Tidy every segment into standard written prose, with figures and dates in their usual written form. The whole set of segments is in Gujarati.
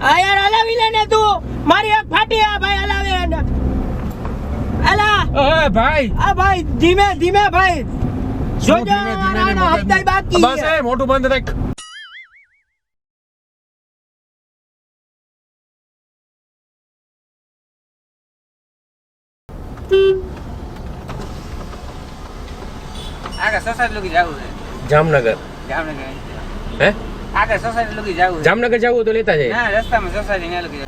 આ યાર હલાવી લે ને તું મારી એક ફાટી આ ભાઈ હલાવે ને એલા ઓય ભાઈ આ ભાઈ ધીમે ધીમે ભાઈ જોજો આનો હપ્તા બાકી બસ એ મોટું બંધ રાખ આગળ સોસાયટી લોકી જાવું છે જામનગર જામનગર હે આગળ સોસાયટી લોકી જાવું છે જામનગર જવું તો લેતા જાય ના રસ્તામાં સોસાયટી ને લોકી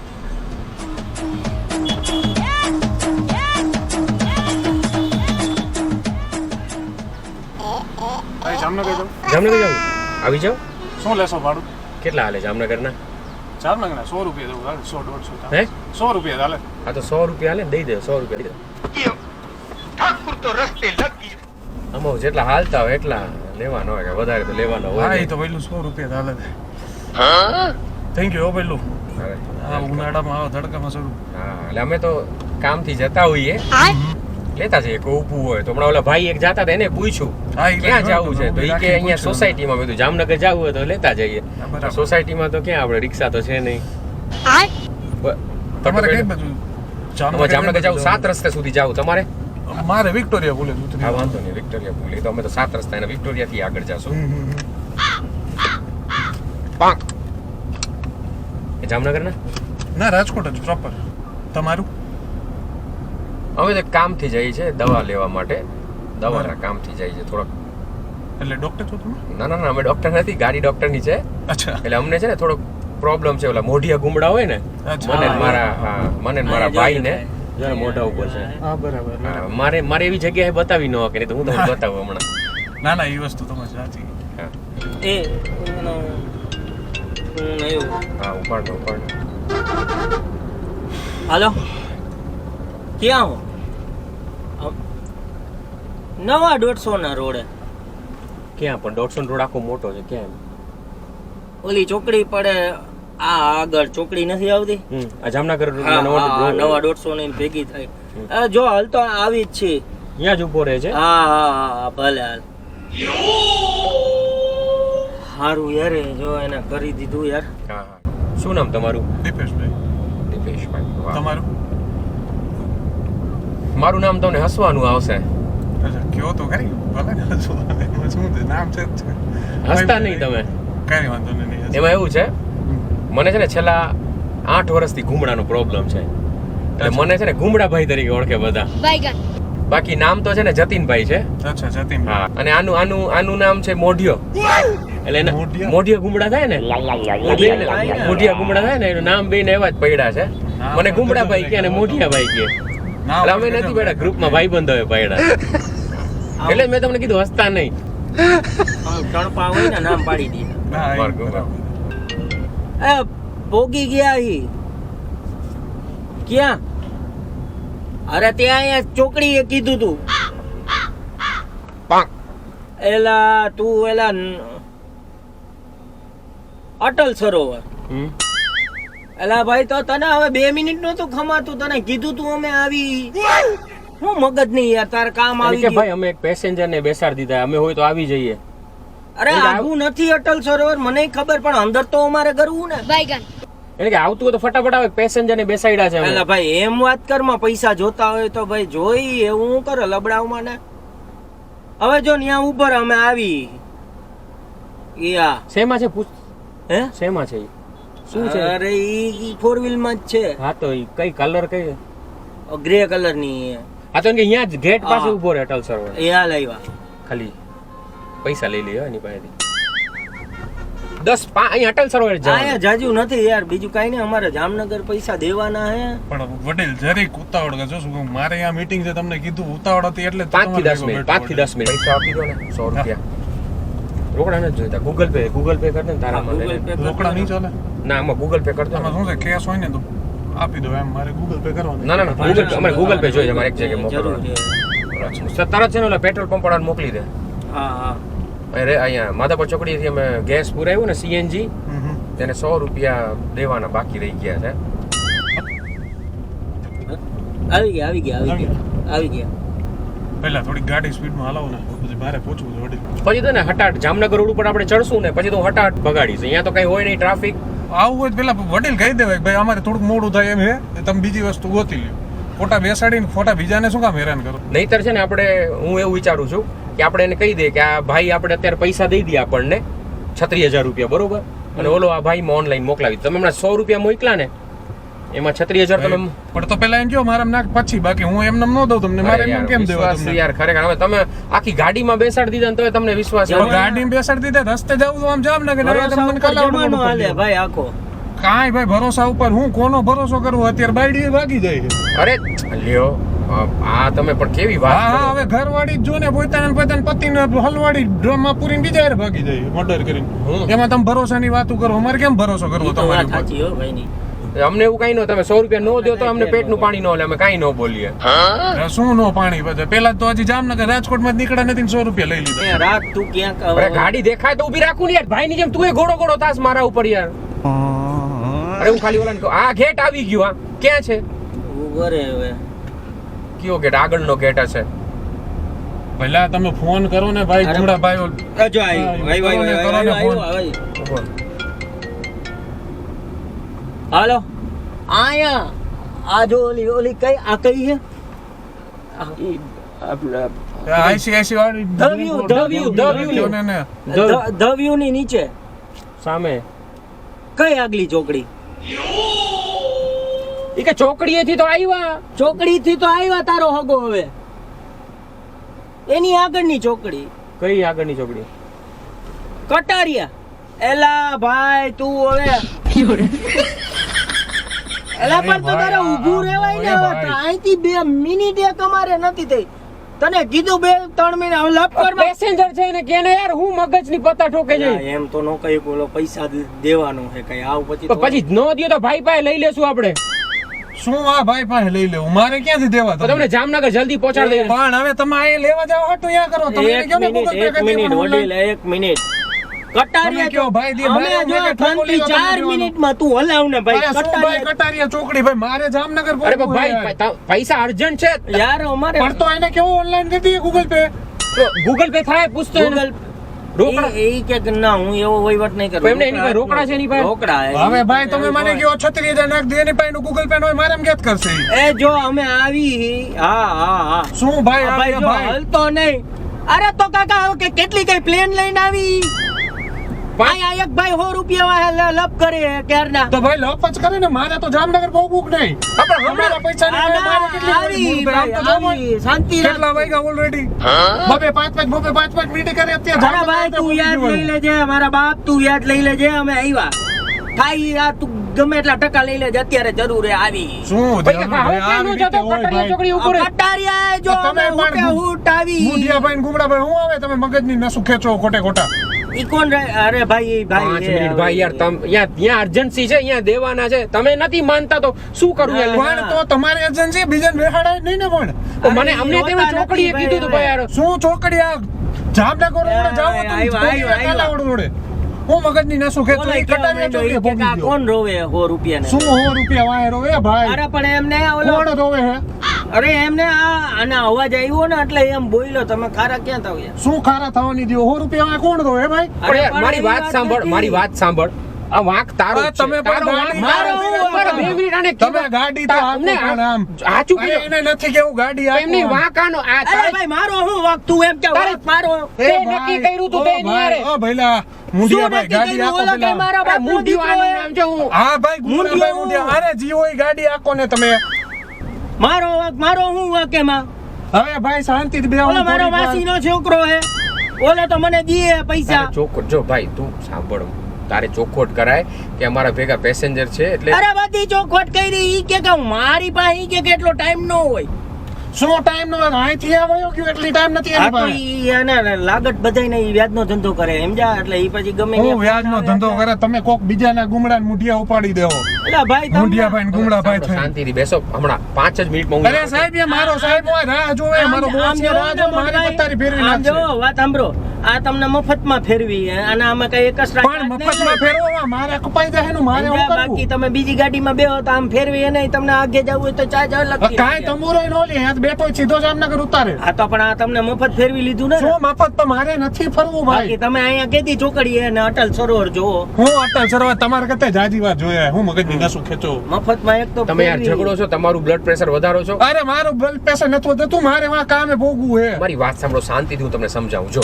ભાઈ જામનગર જાવ જામનગર જવું આવી જાવ શું લેશો ભાડું કેટલા હાલે જામનગરના જામનગરના 100 રૂપિયા દેવું હાલે 100 150 હે 100 રૂપિયા હાલે આ તો 100 રૂપિયા હાલે ને દઈ દે 100 રૂપિયા દઈ દે આમાં જેટલા હાલતા હોય એટલા લેવાનો હોય કે વધારે તો લેવાનો હોય હા ને. એ તો પહેલું 100 રૂપિયા હાલે થેન્ક યુ પહેલું હવે, આ ઉનાળામાં આવો તડકામાં શરૂ હા એટલે અમે તો કામથી જતા હોઈએ લેતા જઈએ કોઈ ઊભું હોય તો હમણાં ઓલા ભાઈ એક જાતા હતા એને પૂછ્યું હા, એ ક્યાં લઈ જવું છે તો એ કે રાખીને અહીંયા પૂછ્યું. સોસાયટીમાં બધું જામનગર જવું હોય તો લેતા જઈએ હા, બરાબર. સોસાયટીમાં તો ક્યાં આપણે રિક્ષા તો છે નહીં તમારે કઈ બાજુ અમારે જામનગર જવું 7 રસ્તે સુધી જવું તમારે મારે વિક્ટોરિયા બોલે ઉતરી હા વાંધો નહીં વિક્ટોરિયા પુલ એ તો અમે તો 7 રસ્તા એના વિક્ટોરિયાથી આગળ જાશું એ જામનગરના ના રાજકોટ જ પ્રોપર તમારું અમે તો કામથી જઈએ છે દવા લેવા માટે દવાના કામથી જઈએ છે થોડોક એટલે ડોક્ટર છો તમે ના ના ના અમે ડોક્ટર નથી ગાડી ડોક્ટરની છે અચ્છા એટલે અમને છે ને થોડોક પ્રોબ્લેમ છે ઓલા મોઢિયા ગુમડા હોય ને અચ્છા. મને ને મારા હા મને ને મારા ભાઈને જરા મોઢા ઉપર છે હા બરાબર હા, મારે એવી જગ્યાએ બતાવી ન હોય કે નહીં તો હું તમને બતાવું હમણાં ના ના એ વસ્તુ તમારી સાચી હા એ એનો હું નહીં હા ઉપાડ હાલો ક્યાં હો નવા 150 ના રોડે ક્યાં પણ 150 રોડ આખો મોટો છે ક્યાં ઓલી ચોકડી પડે આ આગળ ચોકડી નથી આવતી આ જામનગર હા, નવો હા, રોડ નવા 150 ની ભેગી થાય જો હાલ તો આવી જ છે અહીંયા જ ઊભો રહે છે હા હા હા ભલે હાલ સારું યાર એ જો એને કરી દીધું યાર હા હા શું નામ તમારું દીપેશભાઈ દીપેશભાઈ વાહ. તમારું મારું નામ તમને હસવાનું આવશે અચ્છા કયો તો ખરી ભલે ને શું છે નામ છે જ છે હસતા નહીં તમે કઈ વાંધો નહીં એમાં એવું છે મને છે ને છેલ્લા 8 વર્ષથી ઘૂમડાનો પ્રોબ્લેમ છે એટલે મને છે ને ઘૂમડાભાઈ તરીકે ઓળખે બધા બાકી નામ તો છે ને જતીનભાઈ છે અચ્છા જતીન હા અને આનું નામ છે મોઢિયો એટલે એને મોઢિયો? મોઢિયો ગુમડા થાય ને મોઢિયા ગુમડા થાય ને એનું નામ બે ને એવા જ પડ્યા છે નામ મને બધું ગુમડાભાઈ કે અને જુદા મોઢિયાભાઈ કે નામ એટલે અમે નથી પડ્યા ગ્રુપમાં ભાઈબંધો પડ્યા એટલે મેં તમને કીધું હસતા નહીં ટણપા હોય ને નામ પાડી દીધા ના, એ બરાબર. બરાબર. એ પોગી ગયા હી ક્યાં અરે ત્યાં અહીંયા ચોકડી એ કીધું તું એલા તું એલા અટલ સરોવર હમ. એલા ભાઈ તો તને હવે 2 મિનિટ નતું ખમાતું તને કીધું તું અમે આવી હું મગજ નહીં યાર તાર કામ એટલે આવી કે ગયું ભાઈ અમે એક પેસેન્જર ને બેસાડી દીધા અમે હોય તો આવી જઈએ અરે આવું નથી અટલ સરોવર મને ખબર પણ અંદર તો અમારે કરવું ને એટલે કે આવતું હોય તો ફટાફટ આવે પેસેન્જર ને બેસાડ્યા છે અમે. એલા ભાઈ એમ વાત કરમાં પૈસા જોતા હોય તો ભાઈ જોઈ એવું હું કરે લબડાવમાં ને હવે જો ન્યા ઉપર અમે આવી યા શેમાં છે પૂછ હે શેમાં છે ઈ? શું છે અરે ઈ 4 માં જ છે હા તો ઈ કઈ કલર કઈ ગ્રે કલર ની આ તો એમ કે અહીંયા જ ગેટ પાસે હા. ઉભો રહે અટલ સરોવર યા લાવ્યા ખાલી પૈસા લઈ લ્યો એની પાસેથી 10 અહીં અટલ સરોવર જ આયા જવાનું જાજુ નથી યાર બીજું કઈ નહીં અમારે જામનગર પૈસા દેવાના હે પણ વડીલ જરીક ઉતાવળ કે જો શું કહું, મારે અહીંયા મીટિંગ છે તમને કીધું ઉતાવળ હતી એટલે 5 થી 10 મિનિટ 5 થી 10 મિનિટ પૈસા આપી દો ને 100 રૂપિયા રોકડા નથી જોઈતા ગૂગલ પે કર દે ને તારામાં Google લઈને. Pay રોકડા નહીં ચાલે ના આમાં ગૂગલ પે કર દો આમાં શું છે કેશ હોય ને તો આપી દો એમ મારે ગૂગલ પે કરવાનું ના ના ના ગૂગલ અમારે ગૂગલ પે જોઈએ છે અમારે એક જગ્યાએ જરૂર મોકલવાનું છે. તરત છે ને ઓલા પેટ્રોલ પંપ વાળાને મોકલી દે હા હા અહીંયા માધાપર ચોકડીથી અમે ગેસ પુરાવ્યું ને સીએનજી તેને 100 રૂપિયા દેવાના બાકી રહી ગયા છે આવી ગયા પહેલા થોડી ગાડી સ્પીડમાં હલાવો ને પછી મારે પૂછવું છે વડીલ પછી તો ને હટાટ જામનગર રોડ ઉપર આપણે ચડશું ને પછી તો હું હટાટ ભગાડીશ અહીંયા તો કઈ હોય નહીં ટ્રાફિક આવું હોય તો પેલા વડીલ કહી દેવાય કે ભાઈ અમારે થોડુંક મોડું થાય એમ હે તમે બીજી વસ્તુ ગોતી લ્યો. ખોટા બેસાડીને ખોટા બીજાને શું કામ હેરાન કરો? નહીતર છે ને આપણે હું એવું વિચારું છું કે આપણે એને કહી દઈએ કે આ ભાઈ આપણે અત્યારે પૈસા દઈ દઈએ આપણને 36,000 રૂપિયા, બરોબર, અને ઓલો આ ભાઈ ઓનલાઈન મોકલાવી તમે હમણાં 100 રૂપિયા મોકલા ને એમાં 36,000 તમે પણ તો પેલા એમ કહો મારા નાખ પછી, બાકી હું એમને ન દઉં તમને. મારે એમ કેમ દેવા વિશ્વાસ તમને? યાર ખરેખર હવે તમે આખી ગાડીમાં બેસાડી દીધા ને તોય તમને વિશ્વાસ તો ગાડીમાં બેસાડી દીધા, રસ્તે જાવ તો આમ જામ ને કે ભરોસા ઉપર જમાનો હાલે ભાઈ આખો. કાંઈ ભાઈ ભરોસા ઉપર હું કોનો ભરોસો કરવો? અત્યારે બાયડી ભાગી જાય છે. અરે લ્યો આ તમે પણ કેવી વાત હા કરો. હા, હવે ઘરવાળી જ જો ને પોતાના પતિને હલવાડી ડ્રમમાં પૂરીને બીજા હારે ભાગી જાય મર્ડર કરીને. એમાં તમે ભરોસાની વાતો કરો, અમારે કેમ ભરોસો કરવો ઈ તો વાત તમારી ઉપર? સાચી હો ભાઈની. અમને એવું કઈ ન, તમે 100 રૂપિયા નો દો તો અમને પેટનું પાણી ન લે, અમે કઈ ન બોલીએ. શું નો પાણી બધે? પેલા તો હજી જામનગર રાજકોટમાં જ નીકળ્યા નથી ને 100 રૂપિયા લઈ લીધા. એ રાખ તું ક્યાંક અરે ગાડી દેખાય તો ઊભી રાખું ને યાર, ભાઈની જેમ તું એ ઘોડો ઘોડો થાસ મારા ઉપર યાર. અરે હું ખાલી ઓલાને કહું આ ગેટ આવી ગયું, આ ક્યાં છે? ઉભો રે હવે. કયો ગેટ? આગળનો ગેટ હશે. પહેલા તમે ફોન કરો ને ભાઈ, અરે થોડા ભાઈઓ. જો આવ્યો. હાલો આયા આ જો ઓલી કઈ આ કઈ છે આઈસીઆઈસી વાળી ધવ્યુ ને ને. ધવ્યુ ની નીચે સામે કઈ આગલી ચોકડી? ઈ કે ચોકડીએથી તો આવ્યા. ચોકડી થી તો આવ્યા તારો હગો, હવે એની આગળની ચોકડી કઈ આગળની ચોકડી? કટારિયા. એલા ભાઈ તું હવે એલા પણ તો તારે ઊભું રહેવાય ને. હવે અહીંથી 2 મિનિટ એક અમારે નથી થઈ. તને કીધું 2-3 મિનિટ હવે લપ કર. પેસેન્જર છે ને કે ને યાર હું મગજની પત્તા ઠોકે છે. એમ તો નો કઈ બોલો, પૈસા દેવાનો છે કઈ આવ પછી તો પછી ન દયો તો ભાઈ પાસે લઈ લેશું આપણે. શું આ ભાઈ પાસે લઈ લેવું? મારે ક્યાંથી દેવા તો તમને જામનગર જલ્દી પહોંચાડી દઈએ. પણ હવે તમે આ લેવા જાવ હટો યા કરો. તમે એને કહો ને Google Pay કરી મિનિટ દેવાનું વડીલ, online. 1 મિનિટ. તમે કટારિયા કયો ભાઈ દે, અમે ભાઈ જો અમે કે 4 મિનિટમાં તું હલાવ ને ભાઈ. અરે શું ભાઈ કટારિયા કટારિયા ચોકડી ભાઈ, મારે જામનગર અરે પહોંચવું પણ છે. ભાઈ પૈસા અર્જન્ટ છે. યાર અમારે પણ તો એને કેવું ઓનલાઈન કરી દઈએ Google Pay? ગૂગલ પે થાય પૂછતો એને. ગૂગલ રોકડા એ કે ના હું એવો વહીવટ નહીં કરું. એમને એની પાસે રોકડા છે એની પાસે? રોકડા હવે ભાઈ તમે મને કહો 36,000 નાખ દે ને ભાઈ નું Google Pay નો હોય, મારે એમ કેત કરશે ઈ? એ જો અમે આવી હા શું ભાઈ આ ભાઈ આ જો ભાઈ હલતો નહીં. અરે તો કાકા કે કેટલી કઈ પ્લેન લઈને આવી. ભાઈ આ એક ભાઈ 100 રૂપિયા લપ કરે ક્યારના. તો ભાઈ લપ જ કરે ને, મારે તો જામનગર બહુ બુક નહીં. આપણે અમારા પૈસા ની મારે મારે કેટલી આવી મૂળ આમ તો જામ ભાઈ, શાંતિ રાખ. કેટલા વાગ્યા ઓલરેડી? બબે 5 મિનિટ કરે અત્યારે અરે ભાઈ તું યાદ લઈ લેજે, મારા બાપ તું યાદ લઈ લેજે, અમે આવ્યા થાય આ તું ગમે એટલા ટકા લઈ લેજે, અત્યારે જરૂર હે આવી. શું ભાઈ હવે ક્યાં નો જતો? કટારિયા ચોકડી ઉપર જ. કટારિયા જો તમે અમે પણ હુટે હુટ આવી. મુંડિયા ભાઈ ને ગુમડા ભાઈ હું આવે તમે મગજની નસું ખેંચો ખોટા ઈ કોણ રે? અરે ભાઈ 5 મિનિટ ભાઈ યાર ત્યાં અર્જન્સી છે, અહીંયા દેવાના છે, તમે નથી માનતા તો શું કરું યાર? પણ તો તમારી એજન્સી બીજાને બેહાડાય નહીં ને. પણ તો મને અમને તેમાં ચોકડીએ કીધું તું ભાઈ યાર. શું ચોકડિયા જામનગર રોડે જાવ તો કાલાવડ રોડે હું મગજની નસું ખેંચો ઈ કટારિયા ચોકડીએ પહોંચી ગયો. કોણ રોવે 100 રૂપિયા શું 100 રૂપિયા વાય રોવે ભાઈ? અરે પણ એમને ઓલો કોણ રોવે હે? અરે એમને આના અવાજ આવ્યો ને એટલે એમ બોલ્યો. તમે ખારા ક્યાં થાવ યાર? શું ખારા થવાની દો? 100 રૂપિયા વાય કોણ રોવે ભાઈ? પણ યાર, મારી વાત સાંભળ, મારી વાત સાંભળ. આ વાંક તારો જ છે. તમે પણ તારો વાંક ગાડી મારો મારો મારો 2 મિનિટ આને તમે ગાડી તો આપો અમને પણ આમ સાચું અરે કીધું. એને નથી કેવું ગાડી આપો એમની આમ. વાંક આનો આ અરે તારે ભાઈ મારો હું વાક તું એમ કે તારે- વાંક મારો તે નક્કી કર્યું તું તે એની હારે. ઓ ભઈલા મુંડિયા ભાઈ ગાડી શું આપો નક્કી કર્યું? ઓલો કે પેલા. મારા બાપનો મૂંઢિયું દીકરો આનું હે. નામ છે હું. હા ભાઈ ગુમડા ભાઈ મુંડિયા અરે જીઓ ઈ ગાડી આપો ને તમે. મારો વાક મારો હું વાક એમાં. હવે ભાઈ શાંતિથી બેહો ઓલો મારો માસીનો છોકરો હે, ઓલે તો મને દીએ પૈસા. તારે ચોખવટ જો ભાઈ તું સાંભળ, તારે ચોખવટ કરાય કે અમારા ભેગા પેસેન્જર છે એટલે અરે બધી ચોખવટ કરી. ઈ કે હું મારી પાસે ઈ કે એટલો ટાઈમ ન હોય. શું ટાઈમ નો અહીંથી આવ્યો ગયો એટલી ટાઈમ નથી આ એની તો પાસે. ઈ એને લાગત બધાયને ઈ વ્યાજનો ધંધો કરે સમજા, એટલે ઈ પછી ગમે હું ત્યાં વ્યાજનો ધંધો કરે તમે કોક બીજાના ગુમડા ને મુઠિયા ઉપાડી દેવો. એટલે ભાઈ તમને- મુંડિયા ભાઈ ને ગુમડા ભાઈ થઈ. શાંતિથી બેસો. હમણાં 5 જ મિનિટમાં અરે સાહેબ એ મારો સાહેબ હોય રાહ જોવે મારો બોસ આમ છે જો રાહ જો મારી પત્તારી ફેરવી આમ જો નાખશે. વાત સાંભળો. આ તમને મફતમાં ફેરવી અને આમાં કઈ એક્સ્ટ્રા પણ મફતમાં ફેરવવા મારે કપાઈ જાય નું મારે શું બાકી કરવું તમે બીજી ગાડીમાં બેહો તો આમ ફેરવી નહીં તમને આગે જવું હોય તો ચાર્જ અલગ કાંઈ તમુરો નો લે હાથ બેઠો જ સીધો જામનગર ઉતારે આ તો પણ આ તમને મફત ફેરવી લીધું ને શું મફત તો મારે નથી ફરવું ભાઈ બાકી તમે અહીંયા કેદી ચોકડી અને અટલ સરોવર જોવો હું અટલ સરોવર તમારે કરતા જાજી વાર જોયા હું મગજની નસું ખેંચો મફતમાં એક તો તમે યાર ફેરવી. ઝઘડો છો, તમારું બ્લડ પ્રેશર વધારો છો. અરે મારું બ્લડ પ્રેશર નતું વધતું મારે વાં કામે ભોગવું હે મારી વાત સાંભળો, શાંતિથી હું તમને સમજાવું. જો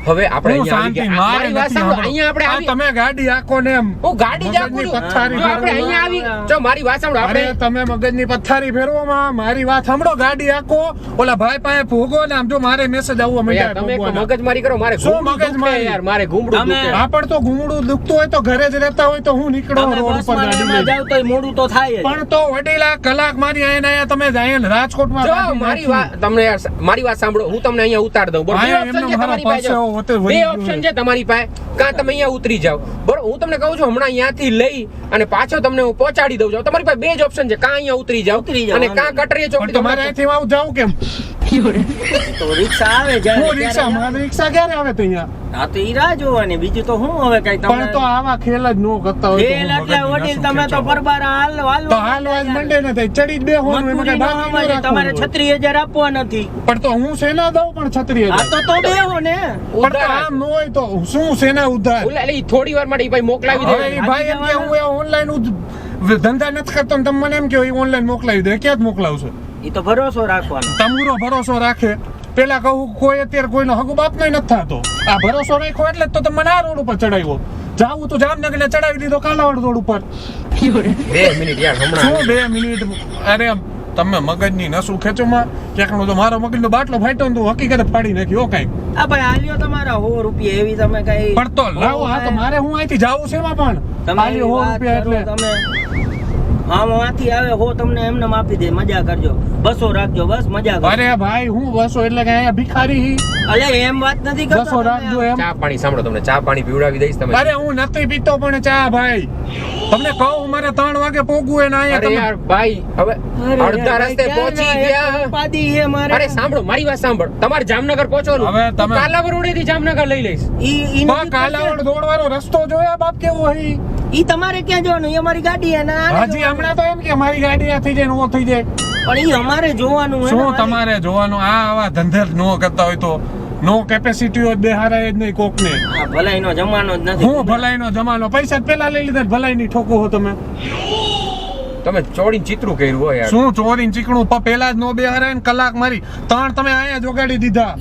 હવે આપણે હું અહીંયા આવી શાંતિ ગયા. મારે મારી વાત નથી સાંભળો, સાંભળો. અહીંયા આપણે આ આવી. તમે ગાડી આખો ને એમ હું ગાડી જ આપું મગજની છું. પથ્થારી જો આપણે ફેરવો. અહીંયા આવી. જો મારી વાત સાંભળો, અરે આપણે તમે મગજની પથ્થારી ફેરવોમાં મારી વાત સાંભળો ગાડી આખો ઓલા ભાઈ પાસે ભોગો ને આમ જો મારે મેસેજ આવવા યાર તમે એક માંડ્યા મગજમારી કરો. મારે શું ઘૂમડું દુખે મગજમારી? યાર, મારે ઘૂમડું તમે- દુખે. આપણ તો ઘૂંગડું દુખતું હોય તો ઘરે જ રહેતા હોય તો હું નીકળો તમે રોડ ઉપર બસમાં ગાડી એમાં લઈને. જાવ તોય મોડું તો થાય જ. પણ તો વડીલા કલાક મારી અહીંયા તમે અહીંયા રાજકોટમાં જો ગાડી મારી નાખી. વાત તમને યાર, મારી વાત સાંભળો, હું તમને અહીંયા ઉતાર દઉં. બરોબર? બે અહીંયા option છે એમનો તમારી મારો પાસે. પરસેવો હોતે બે વળી ગયો option છે. છે તમારી પાસે. કાં તમે અહીંયા ઉતરી જાઓ. બરોબર, હું તમને કહું છું હમણાં અહીંયાથી લઈ અને પાછો તમને હું પહોંચાડી દઉં છું. તમારી પાસે બે જ ઓપ્શન છે, કાં અહીંયા ઉતરી જાઓ ઉતરી જાઓ, અને વાંધો કાં કટરીએ પણ ચોકડી તમારે અહીંથી આવું જાવું કેમ તો રિક્ષા આવે જ્યારે હું રિક્ષા ત્યારે મારી રિક્ષા ક્યારે આવે તો અહીંયા હા તો ઈ રાહ જોવાની બીજું તો શું હવે કઈ પણ તો આવા ખેલ જ નો કરતા હોય તો ખેલ હું એટલે મગજની વડીલ નસું તમે તો ખેંચો. પરબારા હાલ તો હાલ વાજ મંડે ને થાય ચડી જ બેહવાનું એમાં કઈ બાકી ન રાખવું તમારે હોય. 36,000 આપવા નથી પણ તો હું સેના દઉં પણ છત્રી આ તો બેહો ને પણ તો આમ ન હોય તો શું સેના ઉધાર ઓલા એટલે ઈ થોડી વાર માટે ઈ ભાઈ મોકલાવી દે. હવે ઈ ભાઈ એમ કે હું ઓનલાઈન ધંધા નથી કરતો ને તમે મને એમ કે ઓનલાઈન મોકલાવી દે ક્યાં જ મોકલાવશે ઈ તો ભરોસો રાખવાનો તમરો ભરોસો રાખે પેલા કહું કોઈ અત્યારે કોઈનો હગુ બાપ નહીં નથી થતો આ ભરોસો રાખ્યો એટલે જ તો તમે મને આ રોડ ઉપર ચડાવ્યો જાવું તો જામનગર ને ચડાવી દીધો કાલાવાડ રોડ ઉપર 2 મિનિટ યાર, હમણાં શું 2 મિનિટ અરે તમે મગજની નસું ખેંચો માં ક્યાંકનો તો મારો મગજનો બાટલો ફાટ્યો ને તો હકીકત ફાડી નાખ્યો કઈ આ ભાઈ હાલ્યો તમારા 100 રૂપિયા એવી તમે કઈ પણ તો લાવો આ તો મારે હું અહીંથી જાવું છે એમાં પણ તમારી ખાલી 100 વાત રૂપિયા કરો એટલે તમે આમ વાંથી આવે હો તમને એમને આપી દે મજા કરજો 200 રાખજો બસ મજા કરજો અરે ભાઈ હું બસો એટલે કે અહીંયા ભિખારી હી અલે એમ વાત નથી કરતો 200 રાખજો એમ ચા પાણી સાંભળો, તમને ચા પાણી પીવડાવી દઈશ તમે. અરે હું નથી પીતો પણ ચા ભાઈ તમને કહું મારે 3 વાગે પોગવું હોય ને અહીંયા અરે તમે યાર ભાઈ, હવે અડધા રસ્તે પહોંચી ગયા. પાદી હે મારે અરે સાંભળો, મારી વાત સાંભળો, તમારે જામનગર પહોંચવાનું. હવે તમે- હું કાલાવડ રોડેથી જામનગર લઈ લઈશ. ઈ બા કાલાવડ દોડવાનો રસ્તો જોયા બાપ કેવો હઈ ઈ તમારે ક્યાં જવાનું ઈ અમારી ગાડી હે ને આને હજી હમણાં તો એમ કે મારી ગાડી આ થઈ જાય ને ઓ થઈ જાય પણ ઈ અમારે જોવાનું હે ને શું મારી- તમારે જોવાનું આ આવા ધંધે નો કરતા હોય તો નો કેપેસિટી હોય બેહારાય જ નહીં કોક ને આ ભલાઈનો જમાનો જ નથી હું ભલાઈ નો જમાનો પૈસા જ પેલા લઈ લીધા ભલાઈ ની ઠોકો હો તમે તમે ચોડીને ચિત્રું કર્યું હોય યાર. શું ચોરી ચીકણું પેલા જ નો બેહારાય ને કલાક મારી 3 તમે અહીંયા જોગાડી દીધા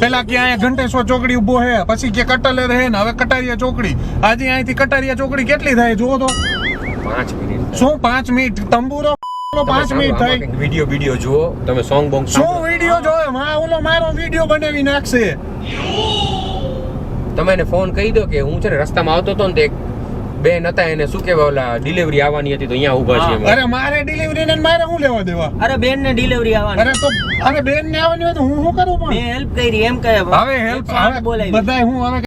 પેલા કે અહીંયા ઘંટેશ્વર ચોકડી ઉભો હે પછી કે કટલે રહે ને હવે કટારિયા ચોકડી આજે અહીંથી કટારિયા ચોકડી કેટલી થાય જુઓ તો 5 મિનિટ. શું 5 મિનિટ તંબુરો 5 મિનિટ થાય વિડીયો જુઓ, તમે સોંગ બોંગ શું વિડીયો જોયો માં ઓલો મારો વિડીયો બનાવી નાખશે તમે એને ફોન કહી દો કે હું છે ને રસ્તામાં આવતો હતો ને તે એક બેન હતા, એને શું કહેવાય ઓલા ડિલિવરી આવવાની હતી તો અહીંયા ઊભા છે અમે. અરે મારે ડિલિવરી ને મારે શું લેવા દેવા અરે બેન ને ડિલિવરી આવવાની અરે તો અરે બેન ને આવવાની હોય તો હું શું કરું મેં પણ હેલ્પ કરી એમ કહે હવે હેલ્પ હવે બોલાવી બધાય હું હવે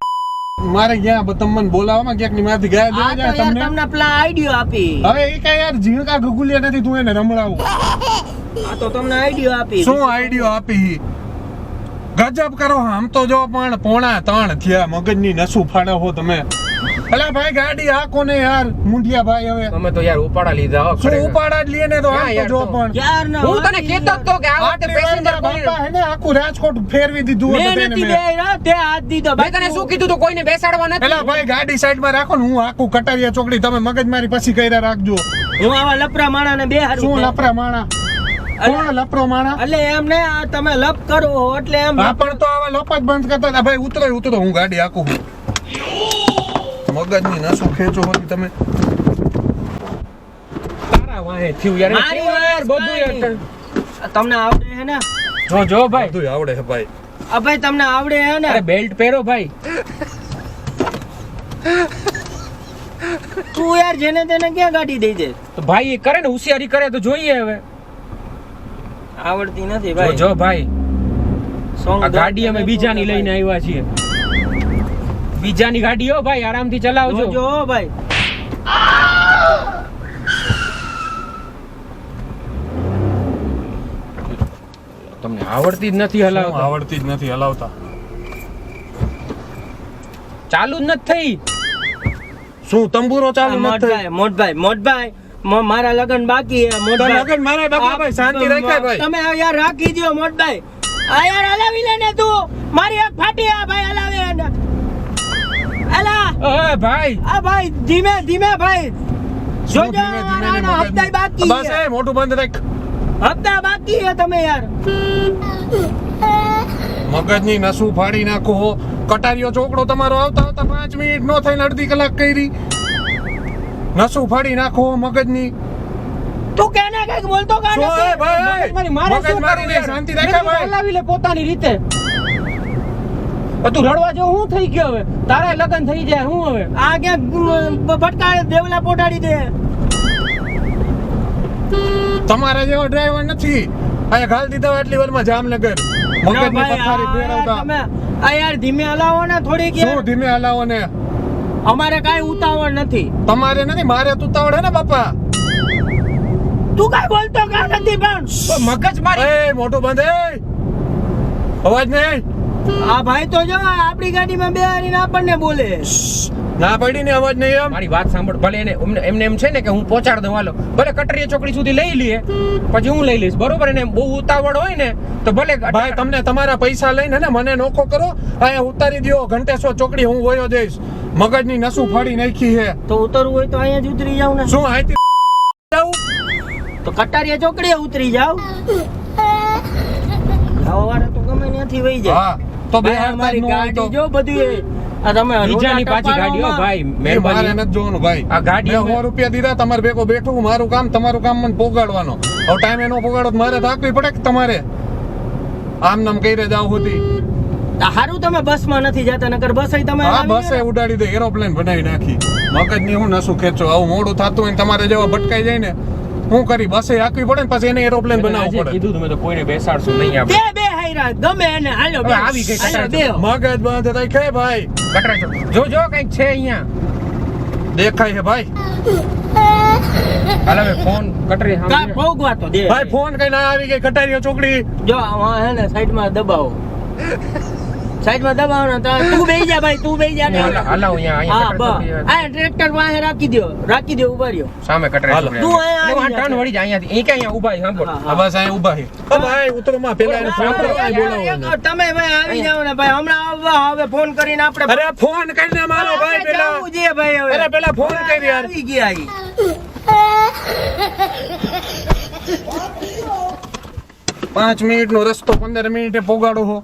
મારે ગયા તમને બોલાવવામાં ક્યાંક ની માંથી ગયા આ દેવા તો જાય યાર તમને તમને પેલા આઈડિયો આપી હવે એ કઈ યાર ઝીણકા ગુગુલિયા નથી તું એને રમડાવું આ તો તમને આઈડિયો આપી શું આઈડિયો આપી ગજબ કરો આમ તો જો પણ 2:45 થયા મગજની નસું ફાડો હો તમે અલા ભાઈ ગાડી હાકો ને યાર મુંડિયા ભાઈ હવે તમે તો યાર ઉપાડા લીધા હો, શું ખરેખર. ઉપાડા જ લઈએ ને તો આમ ક્યાં તો યાર જો તો? પણ યાર ના હું તને કહેતો જ તો કે આ વખતે આટલી પેસેન્જર વારમાં બાપા હે ને આખું રાજકોટ ફેરવી દીધું મેં હતું નથી તેને મેં. બેહ્યા, તે હાથ દીધો મેં તને શું કીધું તું કોઈને બેસાડવા નથી. પેલા ભાઈ ગાડી સાઈડમાં રાખો ને હું આખું કટારિયા ચોકડી તમે મગજ મારી પછી કર્યા રાખજો હું આવા લપરા માણા ને બેહારું શું છું. લપરા માણા કોણ લપરો માણા એટલે એમ ને આ તમે લપ કરો હો એટલે એમ આ પણ તો આવા લપ જ બંધ કરતા હતા. ભાઈ ઉતરો હું ગાડી આખું મગજની નસો ખેંચો હોતી તમે તારા વાંહે થયું યાર. મારી યાર બધું યાર. વાત તમને આવડે હે ને જો ભાઈ, બધું આવડે છે ભાઈ આ ભાઈ તમને આવડે હે ને અરે બેલ્ટ પહેરો ભાઈ. તું યાર જેને તેને ક્યાં ગાડી દઈ દે તો ભાઈ એ કરે ને હોશિયારી કરે તો જોઈએ હવે. આવડતી નથી ભાઈ જો ભાઈ, Song આ ગાડી અમે બીજાની લઈને આવ્યા છીએ. બીજાની ગાડી હો ભાઈ, આરામથી ચલાવજો. જો ભાઈ તમને આવડતી જ નથી શું હલાવતા. આવડતી જ નથી હલાવતા ચાલુ જ નથી થઈ. શું તંબુરો ચાલુ નથી? મોટભાઈ મારા લગન બાકી હે તો મોટભાઈ. લગન મારે બાકી ભાઈ, શાંતિ રાખાય ભાઈ. તમે યાર રાખી દ્યો મોટભાઈ. આ યાર હલાવી લે ને તું. મારી એક ફાટી આ ભાઈ હલાવે ને. અલા ઓય ભાઈ, આ ભાઈ ધીમે ભાઈ. શું જોજો ધીમે ધીમે ને આના મગજ હપ્તા બાકી બસ છે. એ મોટું બંધ રાખ. હપ્તા બાકી હે તમે યાર. મગજની નસું ફાડી નાખો. કટારીઓ ચોકડો તમારો આવતા 5 મિનિટ નો થઈને અડધી કલાક કરી. નસું ફાડી નાખો મગજની. તું કેને કઈક બોલતો કાઢ. શું હે ભાઈ? મારે મગજ શું મારી કરવું દે, યાર? શાંતિ મેં રાખે કીધું ભાઈ. હલાવી લે પોતાની રીતે. તું રડવા જેવું હું થઈ ગયો હવે? તારા લગન થઈ જાય હું હવે? આ ક્યાં ભટકા દેવલા પોટાડી દે. તમારા જેવો ડ્રાઈવર નથી. આ ઘાલ દીધા આટલી વારમાં જામનગર. ના મગજની ભાઈ, પથારી આ ફેરવતા. તમે આ યાર ધીમે હલાવો ને થોડીક યાર. શું ધીમે હલાવો ને? અમારે કાંઈ ઉતાવળ નથી. તમારે નથી, મારે તુતાવડ હે ને બાપા. તું કાંઈ બોલતો કાં નથી પણ. મગજ મારી. એ મોટું બંધ એ. અવાજ નહીં. આ ભાઈ તો જો આપણી ગાડીમાં બેહારીને આપણને બોલે. ના પડી ને અવાજ નહીં એમ. મારી વાત સાંભળ. ભલે એમને એમ છે ને કે હું પહોંચાડ દઉં હાલો, ભલે કટરીયા ચોકડી સુધી લઈ લઈએ, પછી હું લઈ લઈશ બરોબર. એને બહુ ઉતાવળ હોય ને તો ભલે ભાઈ તમને તમારા પૈસા લઈને ને મને નોખો કરો. અહીંયા ઉતારી દ્યો ઘંટેશ્વર ચોકડી, હું વયો જઈશ. મગજની નસું ફાડી નાખી છે. તો ઉતરવું હોય તો અહીંયા જ ઉતરી જાવ ને. શું આઈતી જાવું? તો કટારિયા ચોકડીએ ઉતરી જાવ. જવાવાળા તો ગમે ત્યાંથી વહી જાય. હા તો બે ભાઈ, અમારી ગાડી જો બધું એ. આ તમે બીજાની પાછી ગાડીઓ ભાઈ મારે મહેરબાની. નથી જોવાનું ભાઈ. આ ગાડી મેં 100 રૂપિયા દીધા તમારે ભેગો બેઠું. મારું કામ તમારું કામ મને પોગાડવાનો. હવે ટાઈમે નો પોગાડો તો મારે થાકવી પડે કે તમારે આમ નામ કઈ જાવ હોતી. હારું તમે બસમાં નથી જતા, નકર બસ તમે હા આવી બસે ને. ઉડાડી દે, એરોપ્લેન બનાવી નાખી. મગજની હું નસું ખેંચો. આવું મોડું થતું હોય ને તમારે જેવા ભટકાઈ જાય ને, હું કરી બસે હાકવી પડે ને પછી એને એરોપ્લેન મેં તો બનાવવું આજે પડે. કીધું તમે તો કોઈને બેસાડશું નહીં આપણે. બે હાયરા ગમે એને હાલો હવે આવી ગઈ હાલો, કટાર. બેહો. મગજ બંધ થાય કે ભાઈ. કટરા ચોક. જો કંઈક છે અહીંયા. દેખાય છે ભાઈ. હાલ હવે ફોન કટરી કા સામે. ભોગવા તો દે. ભાઈ ફોન કઈ ના આવી ગઈ કટારીઓ ચોકડી. જો આ હે ને સાઈડમાં દબાવો. સાઈડમાં દબાવો ને તો તું બેહી જા ભાઈ, તું બેહી જા ને. હાલા અહીંયા હા કટરા બસ ચોકડી. આ ટ્રેક્ટર વાહે રાખી દો ઉભા રહ્યો. સામે કટરા હાલો. ચોકડી. તું અહીંયા એટલે આવી ટર્ન જા. વળી જાય અહીંયાથી. એ ક્યાં અહીંયા ઊભા છે સાંભળ. હા, આ બસ અહીંયા ઊભા છે. ઓ ભાઈ ઉતરો માં પેલા એને ફોન કરો આ બોલાવો એને. તમે ભાઈ આવી જાવ ને ભાઈ, હમણાં હવે ફોન કરીને આપણે અરે ફોન કરીને મારો ભાઈ આપણે પેલા. જાવું છે ભાઈ હવે. અરે પેલા ફોન કરી યાર. આવી ગયા ઈ. 5 મિનિટ નો રસ્તો 15 મિનિટે પોગાડો હો.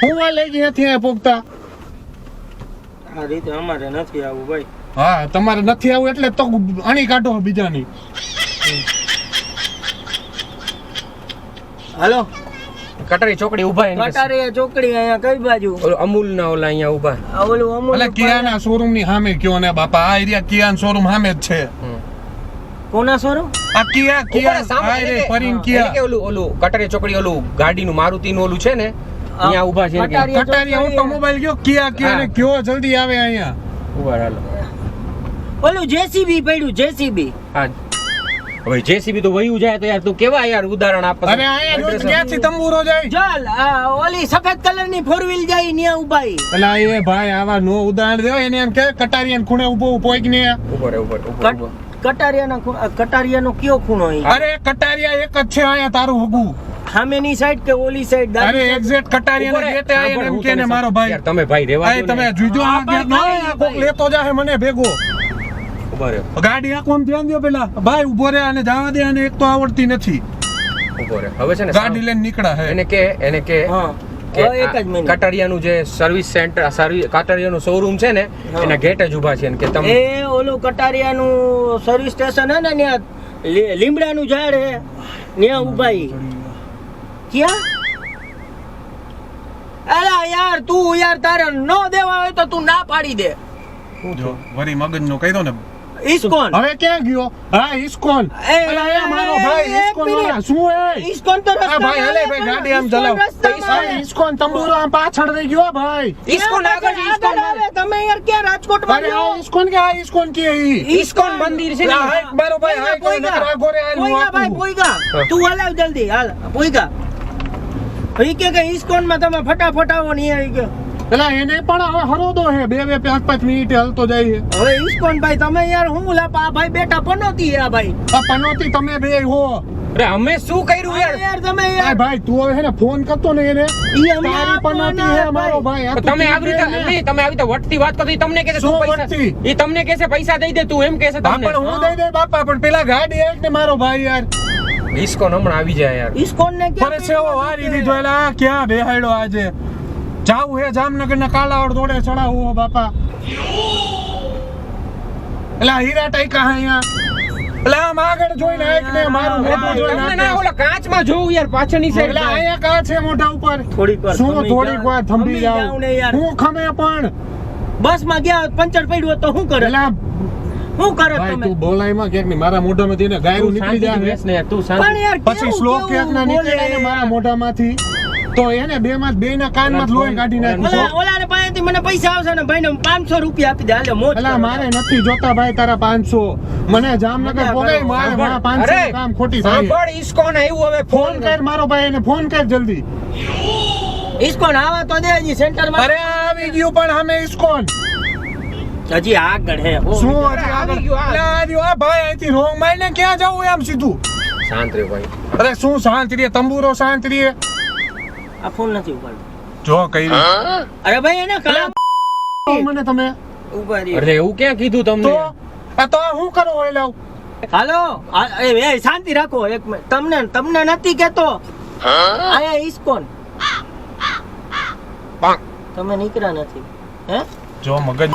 હું આ લઈ ગઈ નથી અહીંયા પોગતા. આ રીતે અમારે નથી આવું ભાઈ. હા તમારે નથી આવું એટલે તો અણી કાઢો બીજાની. હાલો કટરી ચોકડી ઊભા છે. કટારીયા ચોકડી અહીંયા કઈ બાજુ? ઓલો અમૂલ ના ઓલા અહીંયા ઊભા. આ ઓલું અમૂલ એટલે કિયાના શોરૂમ ની સામે કયો ને બાપા. આ એરિયા કિયાન શોરૂમ સામે જ છે. કોના શોરૂમ? આ કિયા કિયા સામે આ રે ફરીન એટલે કિયા. કે ઓલું કટરી ચોકડી ઓલું ગાડીનું મારુતિનું ઓલું છે ને અહીંયા ઊભા છે. કટારી- કટારીયા ઓટોમોબાઈલ ગયો કિયા કિયા ને કયો જલ્દી આવે અહીંયા. ઊભા હાલો. ઓલું જેસીબી પડ્યું જેસીબી. હા હવે જેસીબી તો વયું જાય તો યાર તું કેવા યાર ઉદાહરણ આપે. અરે અહીંયા જો ક્યાંથી તંબુરો જાય. ચાલ આ ઓલી સફેદ કલર ની 4 વ્હીલ જાય ન્યા ઉભાઈ. એલા એ ભાઈ આવા નો ઉદાહરણ દેવો એને એમ કે કટારીયા ખૂણે ઊભો પોઈક ને. ઊભો રે ઊભો ઊભો. કટારિયાનો કયો ખૂણો અહીં? અરે કટારીયા એક જ છે અહીંયા તારું હગું. સામેની સાઈડ કે ઓલી સાઈડ? અરે એક્ઝેક્ટ કટારીયા ને ગેટે આવીને એમ કે ને મારો ભાઈ. યાર તમે ભાઈ રેવા આ દો તમે ને. જોજો હા, આ ભાઈ, ના ભાઈ, આ કોક લેતો જાહે મને ભેગો. ઊભા રે ગાડી આખો ધ્યાન દો પેલા ભાઈ ઉભો રે અને જવા દે અને એક તો આવડતી નથી. ઊભો રે. હવે છે ને ગાડી લઈને નીકળ્યા હે. એને કે હા કે એક જ મિનિટ. કટારિયાનું જે સર્વિસ સેન્ટર કટારિયાનું શોરૂમ છે ને હા. એના ગેટ જ ઊભા છે ને કે તમે એ ઓલું કટારિયાનું સર્વિસ સ્ટેશન હે ને ત્યાં લીમડાનું ઝાડ હે ત્યાં ઉભાઈ. ક્યાં? અલા યાર તું યાર તારે નો દેવા હોય તો તું ના પાડી દે. જો વરી મગજનો કહી દો ને. ઇસ્કોન. હવે ક્યાં ગયો? હા ઇસ્કોન. એ, અલા એ મારો ભાઈ એક ઇસ્કોન મિનિટ. વાળા શું હે? ઇસ્કોન તો આ ભાઈ હલે ભાઈ ગાડી આમ ચલાવ. આ ઇસ્કોન તંબુરો આમ પાછળ રહી ગયો ભાઈ. ઇસ્કોન આગળ છે, ઇસ્કોન આવે. તમે યાર ક્યાં રાજકોટમાં અરે છો? આ ઇસ્કોન કે આ ઇસ્કોન કે ઈ? ઇસ્કોન મંદિર છે ને. આ હાઈક મારો ભાઈ હાઈક પોઈગા. નકર આગો રે આયલું પોઈગા ભાઈ આપું. પોઈગા. તું હલાવ જલ્દી હાલ પોઈગા. ઈ કે ઇસ્કોન માં તમે ફટાફટ આવો ને ઈ કે એટલે એને પણ હવે હરોદો હે 2-5 મિનિટે હલતો જાય છે. હવે ઈસ્કોન ભાઈ તમે યાર હું લાપા ભાઈ બેટા પનોતી હે આ ભાઈ. આ પનોતી તમે બે હો. અરે અમે શું કર્યું યાર? યાર તમે આ યાર ભાઈ તું હવે હે ને ફોન કરતો ને એને ઈ અમે તારી પનોતી હે મારો ભાઈ. આ તું તમે આવી કીધું રીતે એને. નહીં, તમે આવી રીતે વટતી વાત કરતો, ઈ તમને કહે છે તું શું પૈસા, વટતી? ઈ તમને કહે છે પૈસા દઈ દે, તું એમ કહે છે હા, તમને. પણ હું દઈ દે બાપા, પણ પેલા ગાડી એક ને મારો ભાઈ યાર ડિસ્કો હમણાં આવી જાય યાર. ઈસ્કોન ને પર સેવો વારી દીધો. એટલે આ ક્યાં બેહાડ્યો આજે? જાવું હે જામનગર ના કાલાવડ દોડે ચડાવો બાપા. એટલે આ હીરા ટાઈકા હે અહીંયા. એટલે આમ આગળ જોઈને એક ને મારું મોઢું જોઈને તમને ના આખે. ઓલા કાચમાં જોવું યાર, પાછળની એટલે સાઈડ. અહીંયા કાચ છે મોઢા ઉપર. થોડીક વાર શું થંભી થોડીક જાઓ. વાર થંભી થંભી જાઓ ને યાર. જાવ હું ખમે પણ બસ માં ગયા પંચર પડ્યું હોત તો શું કરે? એટલે શું કરો ભાઈ તમે? તું બોલાયમાં ક્યાંક ની મારા મોઢામાંથી ને ગાયરું તું નીકળી શાંતિથી જાય બેસ ને યાર, તું પણ શાંતિ. યાર પછી કેવું- શ્લોક કેવું ક્યાંક ના નીકળે ને બોલે? મારા મોઢામાંથી તો એને બે ના કાનમાં જ લોહી કાઢી નાખ્યું. ઓલાને પાસેથી મને પૈસા આવશે ને ભાઈને 500 રૂપિયા આપી દે હાલે મોજ અલા કરો. મારે નથી જોતા ભાઈ તારા 500. મને જામનગર પોગાય મારે મારા 500 અરે, કામ ખોટી થાય. સાંભળ, ઈસ્કોન આવ્યું હવે, ફોન કર મારો ભાઈ એને ફોન કર જલ્દી. ઈસ્કોન આવા તો દે હજી સેન્ટરમાં. અરે આવી ગયું પણ અમે ઇસ્કોન હજી આગળ હે શું ઓ, હજી આવી આગળ? ગયું આ. અલા, આ રહ્યું આ ભાઈ અહીંથી રોંગ મારીને ક્યાં જવું એમ સીધું? શાંત રે ભાઈ. અરે શું શાંત રહીએ તંબુરો શાંત રહીએ. આ ફોન નથી ઉપાડતો. જો કઈ અરે ભાઈ એને કામ મને તમે ઉપાડી. અરે એવું ક્યાં કીધું તો તમને? આ તો હું કરો હોય લાવ. હાલો એ શાંતિ રાખો એક મિનિટ. તમને નથી કેતો આયા ઈસ્કોન તમે નીકળ્યા નથી હે? જો મગજ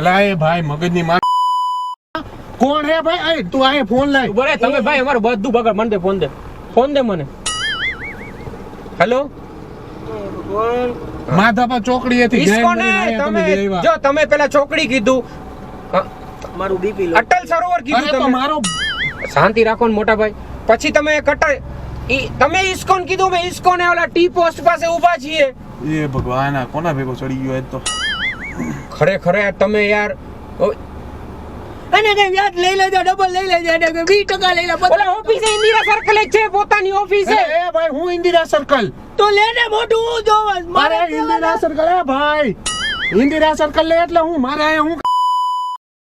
અલા એ ભાઈ મગજની માર કોણ હે ભાઈ? આય તું આય ફોન લાય. બરે તમે ભાઈ અમારું બધું બગાડ. મને દે ફોન, દે ફોન, દે મને. હેલો, માધાપા ચોકડીએથી ઈસ્કોન જૈન કરીને તમે આયા તમે બે આવ્યા. જો તમે પેલા ચોકડી કીધું, મારું બીપી લો. અટલ સરોવર કીધું અરે તો તમે. મારો શાંતિ રાખો ને મોટા ભાઈ. પછી તમે તમે ઈસ્કોન કીધું, મેં ઈસ્કોન એ ઓલા ટી પોસ્ટ પાસે ઊભા છીએ. એ ભગવાન આ કોના ભેગો ચડી ગયો આજ તો? ખરેખર યાર તમે યાર અને કઈ વ્યાજ લઈ લેજો, ડબલ લઈ લેજો, અને 20% લઈ લે. ઓલા ઓફિસે ઇન્દિરા સર્કલ જ છે, પોતાની ઓફિસે. એ ભાઈ હું ઇન્દિરા સર્કલ. તો લેને મોઢું હું જોવા મારે ઇન્દિરા સર્કલ એ ભાઈ ઇન્દિરા સર્કલ લે એટલે હું મારે અહીંયા હું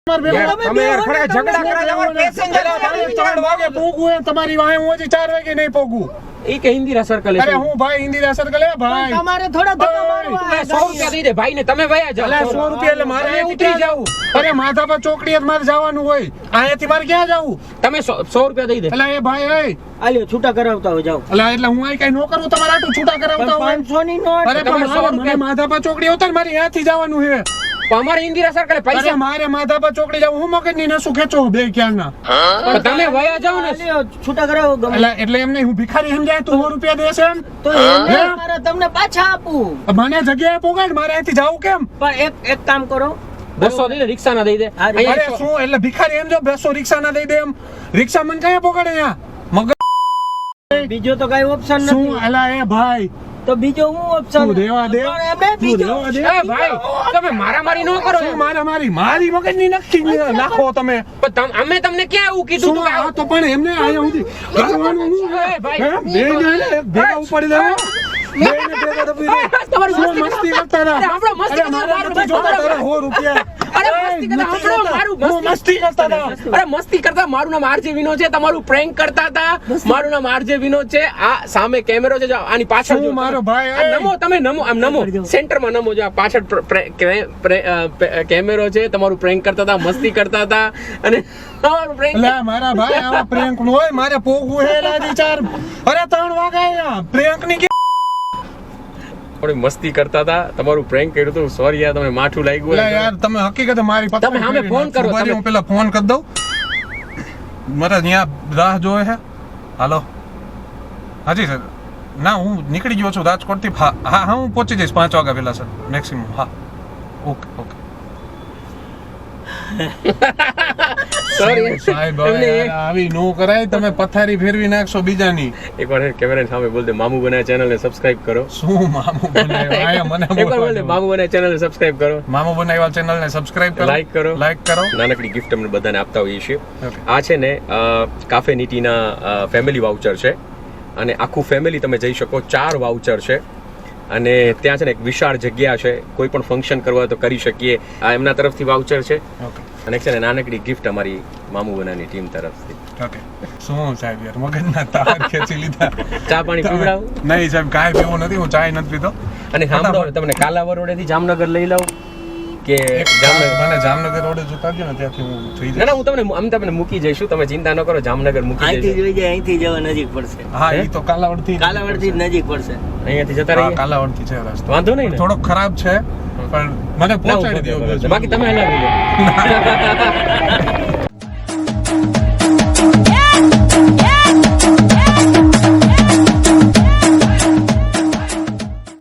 માર ભેગો યાર, તમે યાર ખરા ઝઘડા કરા તમારા પેસેન્જર મારે 4 વાગે પોગું હે તમારી વાહે હું હજી 4 વાગે નહીં પોગું. ઈ કે ઇન્દિરા સર્કલ અરે હું ભાઈ ઇન્દિરા સર્કલ એ ભાઈ તમારે થોડા ધક્કા મારવા. 100 રૂપિયા દઈ દે ભાઈ ને, તમે વયા જાઓ. અલા 100 રૂપિયા એટલે મારે તમે ઉતરી જાવું. અરે માધાપા ચોકડીએ મારે જવાનું હોય. અહીંયાથી મારે ક્યાં જવું? તમે 100 રૂપિયા દઈ દે. અલા એ ભાઈ એ આલ્યો છૂટા કરાવતા હોય જાઓ. અલા એટલે હું અહીં કઈ નો કરું તમારે આટલું છૂટા કરાવતા હોય? 500 ની નોટ. અરે તમે પણ 100 મારે રૂપિયા- મને માધાપા ચોકડી આવતા મારે અહીંયાથી જવાનું છે. પણ અમારે ઇન્દિરા સર્કલ અરે પૈસા મારે માધાપા ચોકડી જવું હું મગજની નસું ખેંચો બે ક્યારના. પણ તમે વયા જાઓ ને. આલ્યો છૂટા કરાવો ગમે. એટલે એમ નહીં હું ભિખારી સમજાય તું 100 રૂપિયા દેશે એમ? તો એને હે? મારે તમને પાછા આપું. મને જગ્યાએ પોગાડ મારે અહીંથી જવું કેમ? પણ એક કામ કરો 200 દઈ દે, રિક્ષા ના દઈ દે. હા, અહીંયા અરે 100 શું એટલે ભિખારી એમ જો 200 રિક્ષા ના દઈ દે એમ? રિક્ષા મને કયા પોગાડે અહીંયા મગજ બીજો તો કઈ ઓપ્શન શું નથી. અલા એ ભાઈ તો બીજો હું ઓપ્શન તું દેવા દે પણ એમને તું બીજો દેવા દે એ ભાઈ તમે મારામારી ન કરો. શું મારી મગજની નક્કી નાખો તમે. પણ અમે તમને ક્યાં એવું કીધું શું તું કે આ તો પણ એમને આયા સુધી કરવાનું શું છે? એ ભાઈ. હે? બેયને ભેગા ઉપાડી દેવા. બેયને ભેગા દબી દે. તમારી શું મસ્તી મસ્તી કરતા હતા? અરે આપણો મસ્તી અરે મારે કરતા નથી જોતા તારા 100 રૂપિયા. અરે એ મસ્તી કરતા નથી આપણો જોતા. મારું હું મસ્તી કરતા હતા. અરે મસ્તી કરતા, મારું નામ આરજે વિનોદ છે, તમારું પ્રેન્ક કરતા હતા. મારું નામ આરજે વિનોદ છે. આ સામે કેમેરો છે, જો આની પાછળ શું જો. મારો ભાઈ, આ એ? નમો, તમે નમો, આમ નમો સેન્ટરમાં નમો, જો આ પાછળ કેમેરો છે, તમારું પ્રેન્ક કરતા હતા, મસ્તી કરતા હતા અને તમારું પ્રેન્ક. અલા મારા ભાઈ આવા પ્રેન્ક નો હોય મારે પોગવું હે લાજી 4 અરે 3 વાગ્યા પ્રેન્ક ની થોડી મસ્તી કરતા હતા, તમારું પ્રેન્ક કર્યું હતું. સોરી યાર, તમે માઠું લાગ્યું એટલે હોય. યાર તમે હકીકત મારી પકડ તમે સામે ફોન કરો, ઉભા રહો, તમે- હું પેલા ફોન કરી દઉં મારે અહીંયા રાહ જોવે છે. હાલો હાજી સર ના હું નીકળી ગયો છું રાજકોટ થી. હા હા હા હું પહોંચી જઈશ 5 વાગ્યા પહેલા સર મેક્સિમમ. હા ઓકે ઓકે Sorry. સાહેબ હવે એમને યાર આવી નો કરાય તમે પથારી ફેરવી નાખશો બીજાની. એકવાર કેમેરા સામે બોલ દે, મામુ બનાય ચેનલ ને સબસ્ક્રાઇબ કરો. શું મામું બનાવ્યો આયા મને એકવાર બોલ દે, મામુ બનાય ચેનલ ને સબસ્ક્રાઇબ કરો. મામો બનાવ્યા ચેનલ ને સબસ્ક્રાઇબ કરો Like કરો. લાઈક કરો. નાનકડી ગિફ્ટ અમને બધાને આપતા હોઈએ છીએ. Okay. આ છે ને કાફે નીટીના ફેમિલી વાઉચર છે અને આખું ફેમિલી તમે જઈ શકો. 4 વાઉચર છે અને ત્યાં છે ને એક વિશાળ જગ્યા છે, કોઈ પણ ફંક્શન કરવા હોય તો કરી શકીએ. આ એમના તરફથી વાઉચર છે ઓકે અને એક છે ને નાનકડી ગિફ્ટ અમારી મામુ બનાની ટીમ તરફથી. ઓકે શું સાહેબ યાર મગજના તાર ખેંચી લીધા. ચા પાણી પીવડાવું? નહીં સાહેબ કાંઈ પીવું નથી, હું ચાય નથી પીતો. અને સાંભળો, તમને કાલાવરોડેથી જામનગર લઈ લઉં કે જામનગર? મને જામનગર રોડે જોતા ગયો ને ત્યાંથી હું થઈ ના ના, હું તમને મૂકી જઈશું, તમે ચિંતા ન કરો, જામનગર મૂકી અહીંથી જઈશું. જોઈ જાય, અહીંથી જવા નજીક પડશે. હા એ તો કાલાવડથી કાલાવડથી જ નજીક પડશે. અહીંયાથી જતા હા, રહીએ, કાલાવડથી છે રસ્તો. વાંધો નહીં ને? થોડોક ખરાબ છે પણ મને ના, પહોંચાડી હું દો. બાકી તમે હલાવી લો.